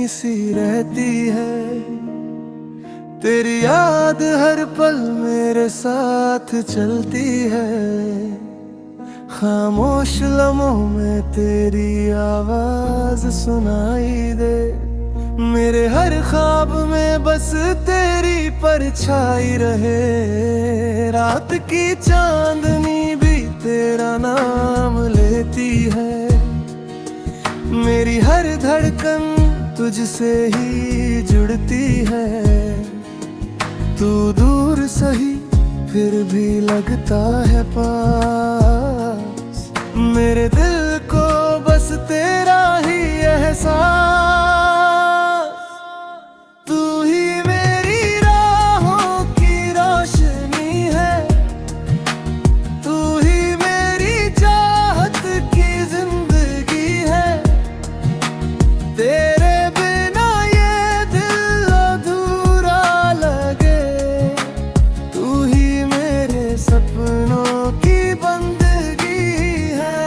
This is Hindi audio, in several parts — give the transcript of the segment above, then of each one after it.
सी रहती है। तेरी याद हर पल मेरे साथ चलती है। खामोश लम्हों में तेरी आवाज सुनाई दे। मेरे हर ख्वाब में बस तेरी परछाई रहे। रात की चांदनी भी तेरा नाम लेती है। मेरी हर धड़कन तुझसे ही जुड़ती है। तू दूर सही फिर भी लगता है पास। मेरे दिल को बस तेरा ही एहसास। तू ही मेरी राहों की रोशनी है। तू ही मेरी चाहत की जिंदगी है। तेरे बिना ये दिल अधूरा लगे। तू ही मेरे सपनों की बंदगी है।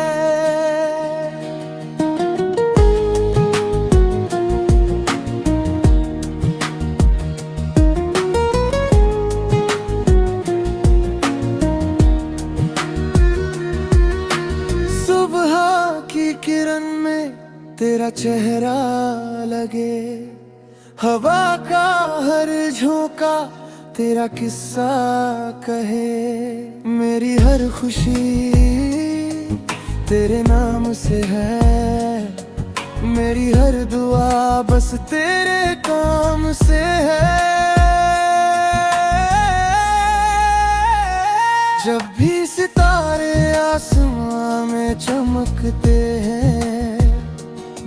सुबह की किरण में तेरा चेहरा लगे। हवा का हर झोंका तेरा किस्सा कहे। मेरी हर खुशी तेरे नाम से है। मेरी हर दुआ बस तेरे काम से है। जब भी सितारे आसमां में चमकते हैं।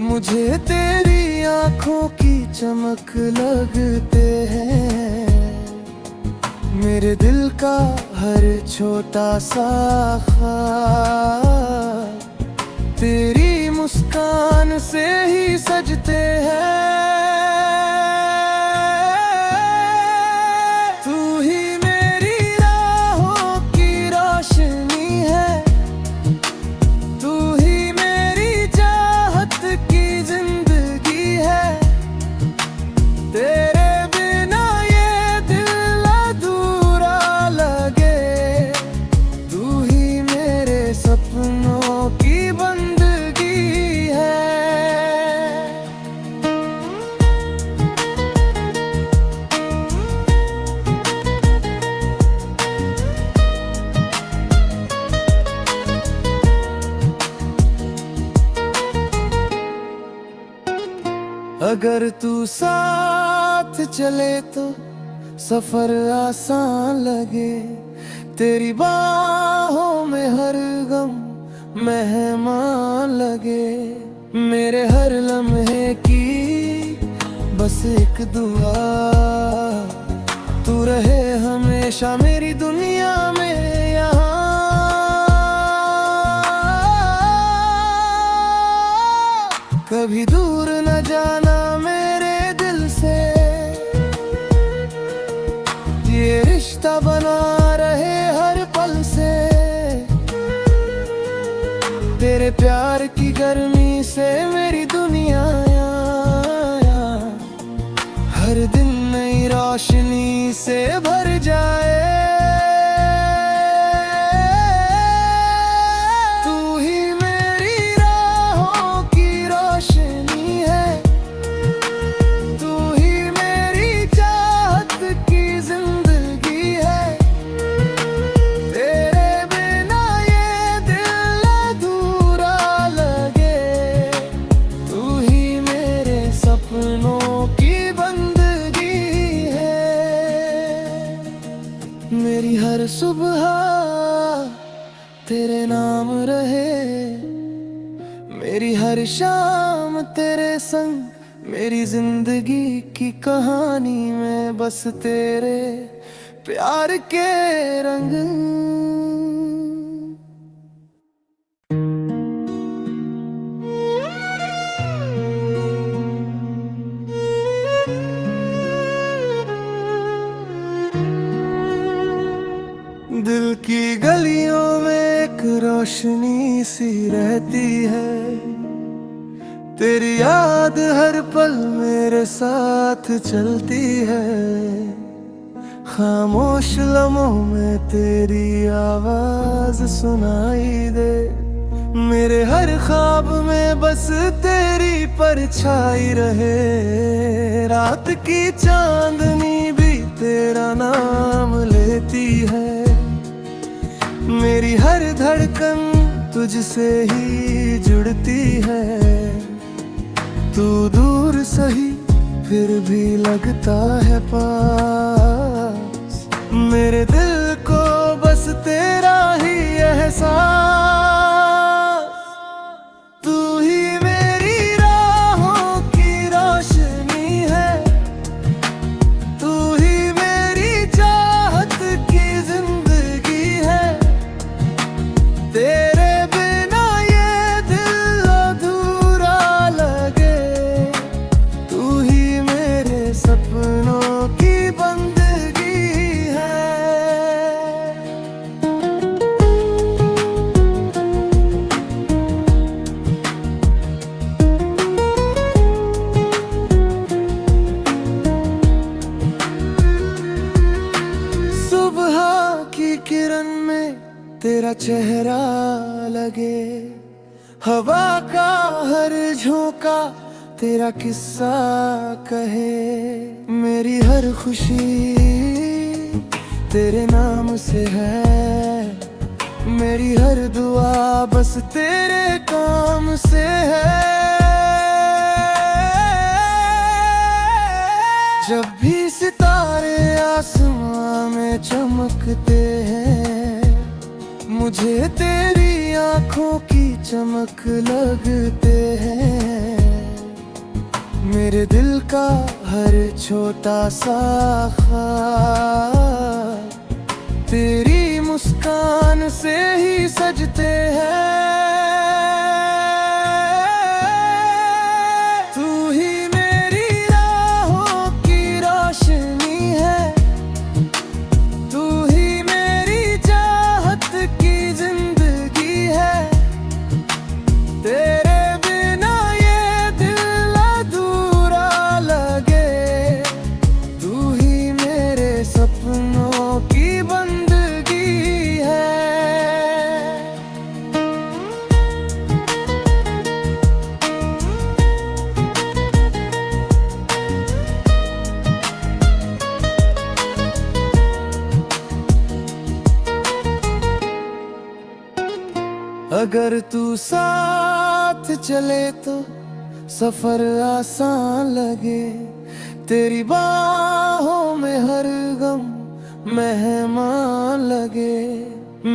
मुझे तेरी आंखों की चमक लगते हैं। मेरे दिल का हर छोटा सा ख्वाब तेरी मुस्कान से ही सजते हैं। तू ही मेरी राहों की रोशनी है। तू ही मेरी चाहत की जिंदगी है। तेरे बिना ये दिल अधूरा लगे। तू ही मेरे सपनों की बंदगी है। अगर तू साथ चले तो सफर आसान लगे। तेरी बाहों में हर गम मेहमान लगे। मेरे हर लम्हे की बस एक दुआ। तू रहे हमेशा मेरी दुनिया में यहाँ। कभी दूर न जाना मेरे दिल से। ये रिश्ता बना रहे हर पल से। तेरे प्यार की गर्मी से मेरी दुनिया हर दिन नई रोशनी से भर जाए। तू ही मेरी राहों की रोशनी है। तू ही मेरी चाहत की जिंदगी है। तेरे बिना ये दिल अधूरा लगे। तू ही मेरे सपनों की बंदगी है। मेरी हर सुबह तेरे नाम रहे। मेरी हर शाम तेरे संग। मेरी जिंदगी की कहानी में बस तेरे प्यार के रंग। दिल की गलियों में एक रोशनी सी रहती है। तेरी याद हर पल मेरे साथ चलती है, खामोश लम्हों में तेरी आवाज सुनाई दे। मेरे हर ख्वाब में बस तेरी परछाई रहे, रात की चांदनी भी तेरा नाम लेती है। मेरी हर धड़कन तुझसे ही जुड़ती है, तू दूर सही फिर भी लगता है पास। मेरे दिल को बस तेरा ही एहसास, तू ही मेरी राहों की रोशनी है, तू ही मेरी चाहत की जिंदगी है। तेरे बिना ये दिल अधूरा लगे, तू ही मेरे सपनों की बंदगी है। सुबह की किरण में तेरा चेहरा लगे, हवा का हर झोंका तेरा किस्सा कहे। मेरी हर खुशी तेरे नाम से है, मेरी हर दुआ बस तेरे काम से है। जब भी सितारे आसमां में चमकते हैं, मुझे तेरी आंखों की चमक लगते हैं। मेरे दिल का हर छोटा सा ख्वाब तेरी मुस्कान से ही सजते हैं। तू ही मेरी राहों की रोशनी है, तू ही मेरी चाहत की जिंदगी है। तेरे बिना ये दिल अधूरा लगे, तू ही मेरे सपनों की बंदगी है। अगर तू साथ चले तो सफर आसान लगे, तेरी बाहों में हर गम मेहमान लगे।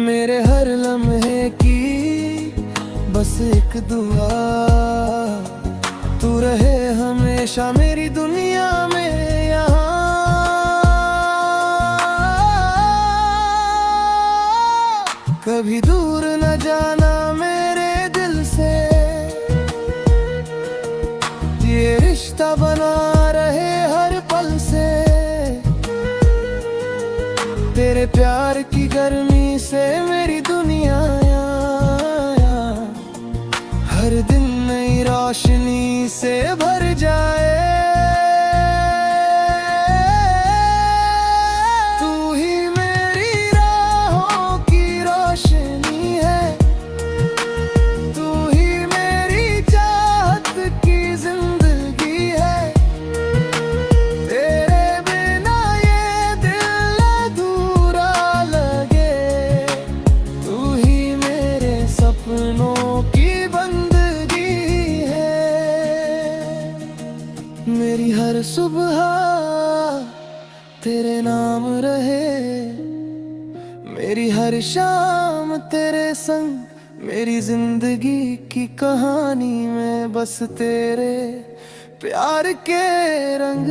मेरे हर लम्हे की बस एक दुआ, तू रहे हमेशा मेरी दुनिया में यहाँ। कभी दूर न जाना मेरे दिल से, ये रिश्ता बना रहे हर पल से। तेरे प्यार की गर्मी से मेरी दुनिया हर दिन नई रोशनी से भर जाए। तू ही मेरी राहों की रोशनी है, तू ही मेरी चाहत की जिंदगी है। तेरे बिना ये दिल अधूरा लगे, तू ही मेरे सपनों की बंदगी है। मेरी हर सुबह तेरे नाम रहे, मेरी हर शाम तेरे संग। मेरी जिंदगी की कहानी में बस तेरे प्यार के रंग।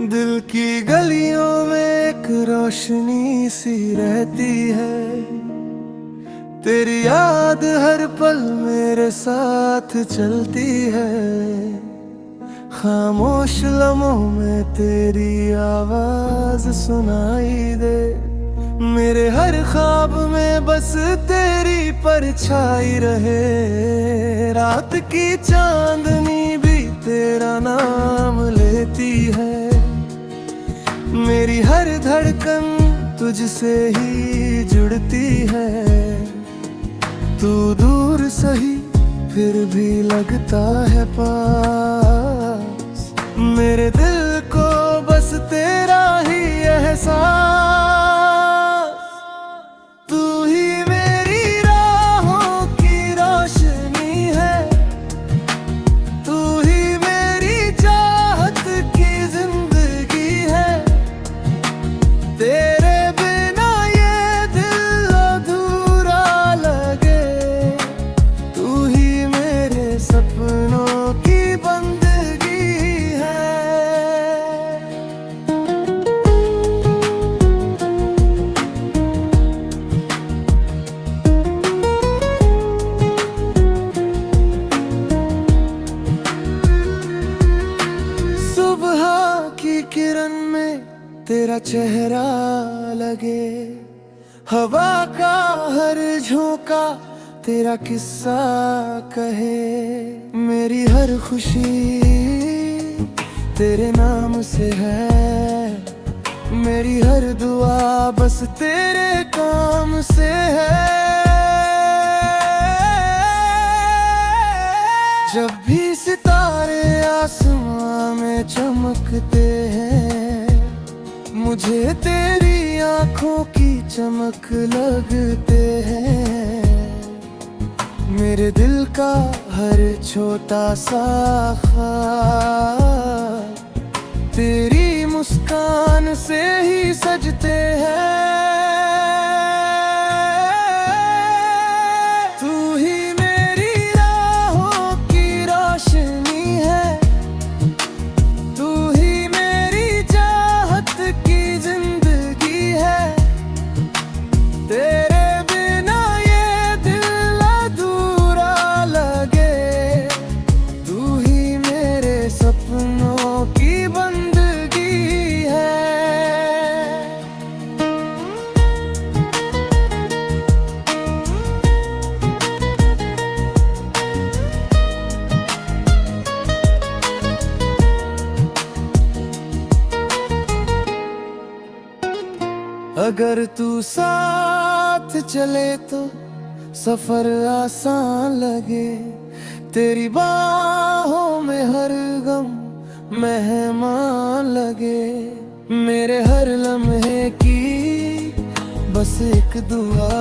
दिल की गलियों में एक रोशनी सी रहती है, तेरी याद हर पल मेरे साथ चलती है। खामोश लम्हों में तेरी आवाज सुनाई दे। मेरे हर ख्वाब में बस तेरी परछाई रहे। रात की चांदनी भी तेरा नाम लेती है। मेरी हर धड़कन तुझसे ही जुड़ती है। तू दूर सही फिर भी लगता है पास। मेरे दिल को बस तेरा ही एहसास। तू ही मेरी राहों की रोशनी है। तू ही मेरी चाहत की जिंदगी है। तेरे बिना ये दिल अधूरा लगे। तू ही मेरे सपनों की बंदगी है। सुबह की किरण में तेरा चेहरा लगे। हवा का हर झोंका तेरा किस्सा कहे। मेरी हर खुशी तेरे नाम से है। मेरी हर दुआ बस तेरे काम से है। जब भी सितारे आसमां में चमकते हैं, मुझे तेरी आंखों की चमक लगते हैं। मेरे दिल का हर छोटा सा ख्वाब तेरी मुस्कान से ही सजते हैं। तू ही मेरी राहों की रोशनी है। तू ही मेरी चाहत की जिंदगी है। तेरे बिना ये दिल अधूरा लगे। तू ही मेरे सपनों की बंदगी है। अगर तू साथ चले तो सफर आसान लगे। तेरी बाहों में हर गम मेहमान लगे। मेरे हर लम्हे की बस एक दुआ,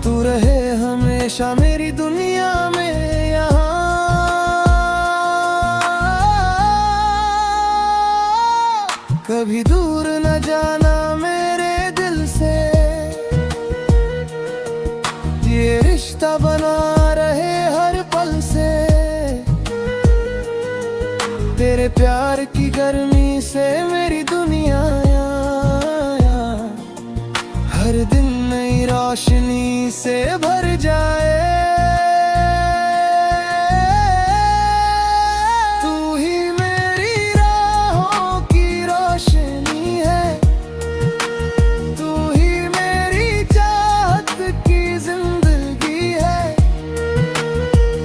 तू रहे हमेशा मेरी दुनिया में यहाँ। कभी दूर न जाना मेरे दिल से। ये रिश्ता बना रहे हर पल से। तेरे प्यार की गर्मी से मेरी दुनिया हर दिन नई रोशनी से भर जाए। तू ही मेरी राहों की रोशनी है। तू ही मेरी चाहत की जिंदगी है।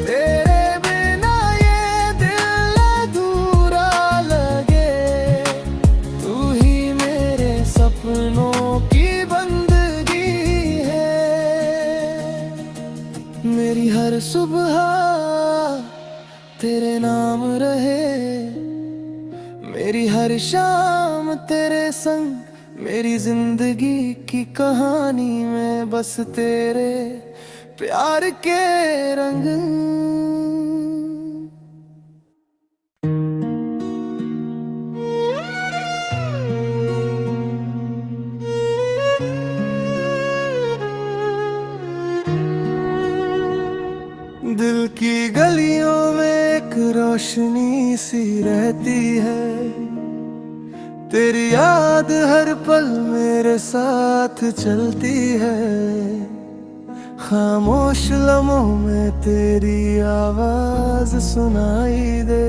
तेरे बिना ये दिल अधूरा लगे। तू ही मेरे सपनों की बंदगी है। मेरी हर सुबह तेरे नाम रहे। मेरी हर शाम तेरे संग। मेरी जिंदगी की कहानी में बस तेरे प्यार के रंग। दिल की गलियों में एक रोशनी सी रहती है। तेरी याद हर पल मेरे साथ चलती है। खामोश लम्हों में तेरी आवाज सुनाई दे।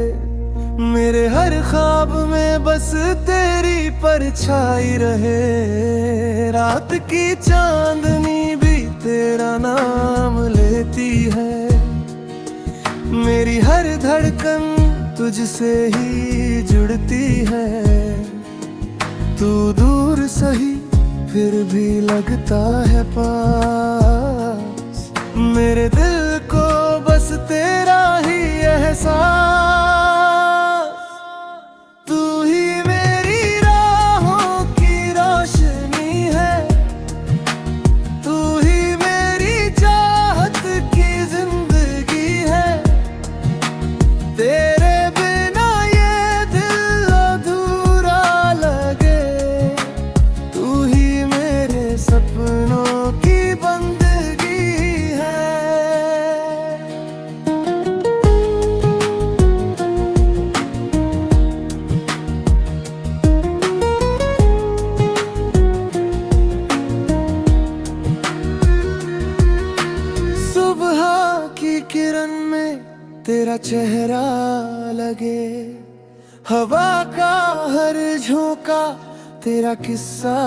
मेरे हर ख्वाब में बस तेरी परछाई रहे। रात की चांदनी भी तेरा नाम लेती है। मेरी हर धड़कन तुझसे ही जुड़ती है। तू दूर सही फिर भी लगता है पास। मेरे दिल को बस तेरा ही एहसास। तू ही मेरी राहों की रोशनी है। तू ही मेरी चाहत की जिंदगी है। तेरे बिना ये दिल अधूरा लगे। तू ही मेरे सपनों की बंदगी है। सुबह की किरण में तेरा चेहरा लगे। हवा का हर झोंका तेरा किस्सा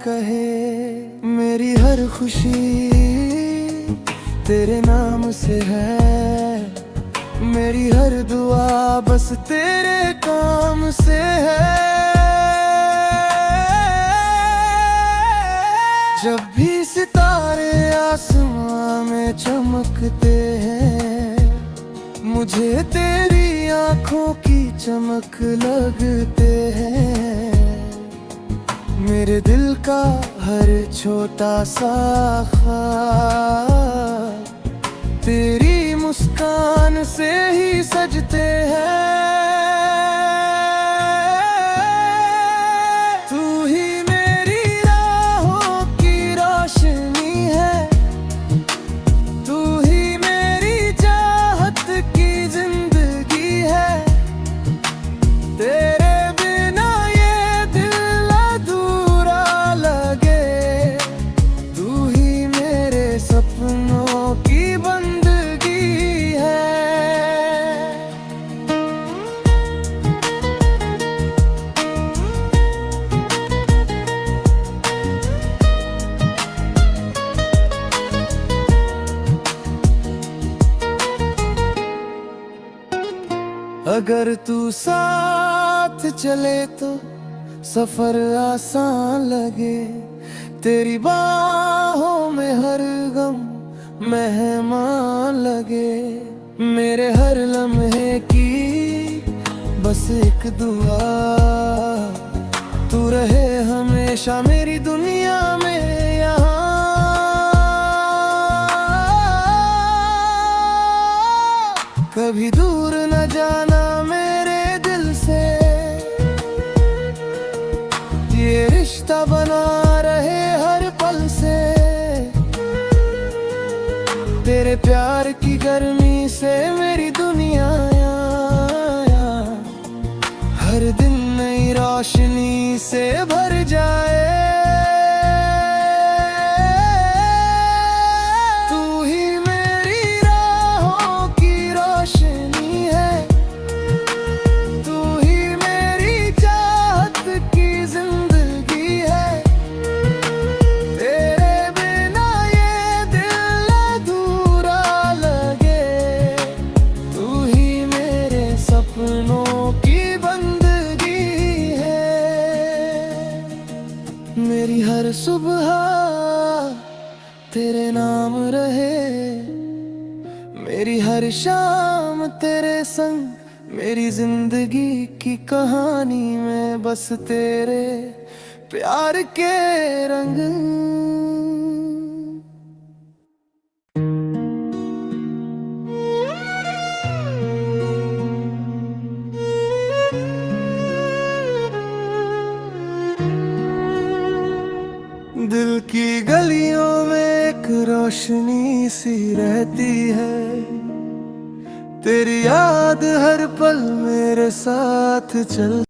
कहे। मेरी हर खुशी तेरे नाम से है। मेरी हर दुआ बस तेरे काम से है। जब भी सितारे आसमां में चमकते हैं, मुझे तेरी आंखों की चमक लगते हैं। मेरे दिल का हर छोटा सा ख्वाब तेरी मुस्कान से ही सजते हैं। तू ही मेरी राहों की रोशनी है। तू ही मेरी चाहत की जिंदगी है। तेरे बिना ये दिल अधूरा लगे। तू ही मेरे सपनों की बंदगी है। अगर तू साथ चले तो सफर आसान लगे। तेरी बाहों में हर गम मेहमान लगे। मेरे हर लम्हे की बस एक दुआ, तू रहे हमेशा मेरी दुनिया में यहाँ। कभी दूर न जाना मेरे दिल से। ये रिश्ता बना रहे हर पल से। तेरे प्यार की गर्मी से मेरी दुनिया हर दिन नई रोशनी से भर जाए। तू ही मेरी राहों की रोशनी है। तू ही मेरी चाहत की जिंदगी है। तेरे बिना ये दिल अधूरा लगे। तू ही मेरे सपनों की बंदगी है। मेरी हर सुबह तेरे नाम रहे। मेरी हर शाम तेरे संग। मेरी जिंदगी की कहानी में बस तेरे प्यार के रंग। दिल की गलियों में एक रोशनी सी रहती है। तेरी याद हर पल मेरे साथ चल